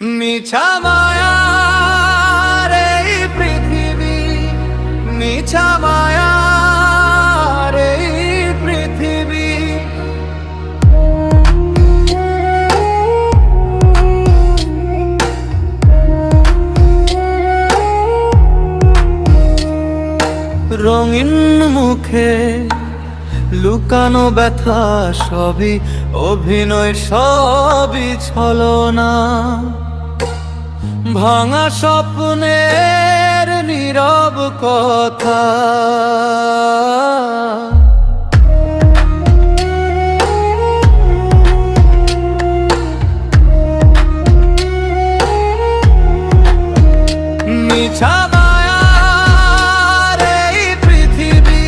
মিছা মায়ার এই পৃথিবী, মিছা মায়ার এই পৃথিবী। রঙিন মুখে লুকানো ব্যথা, সবই অভিনয়, সবই ছলনা। ভাঙা স্বপ্নের নীরব কথা, মিছা মায়ার এই পৃথিবী,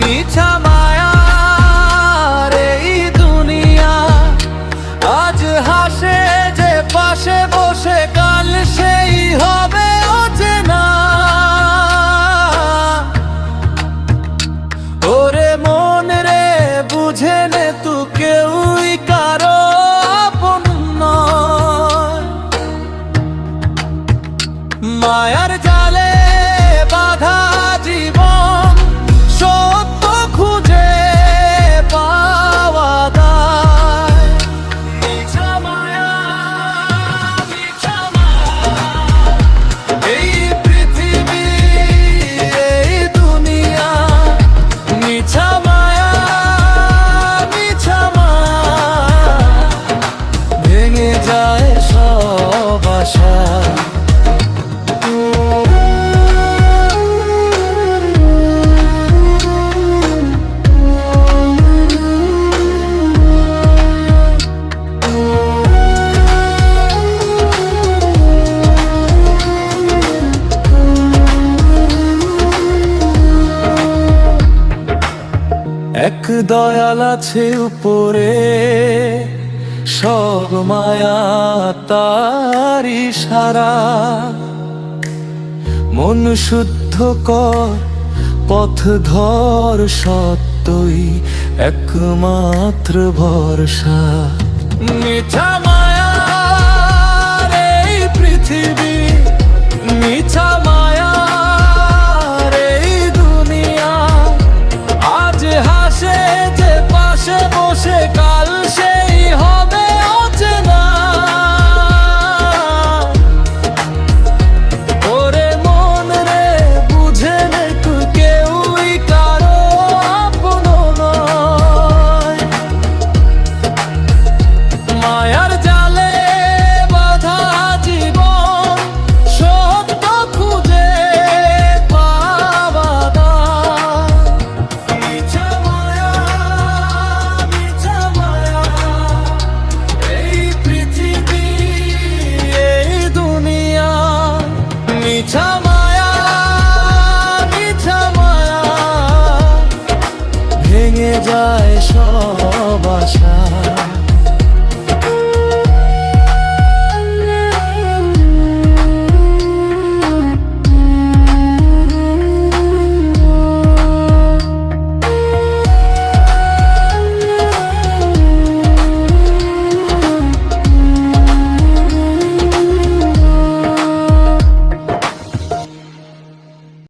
মিছা মায়ার এই দুনিয়া। আজ হাসে যে পাশে বসে, কাল সেই হবে অচেনা। ওরে মন রে, বুঝে নে তু কেউই কারো আপন নয়। মায়ার জালে বাঁধা জীবন, সত্য খুঁজে পাওয়া দায়। মিছা মায়া, মিছা মায়া, এই পৃথিবী, এই দুনিয়া। মিছা মায়া, মিছা মায়া, ভেঙে যায় সব আশা। এক দয়াল আছে উপরে, সব মায়া তার ইশারা। মন শুদ্ধ কর, পথ ধর, সত্যই একমাত্র ভরসা। মিছা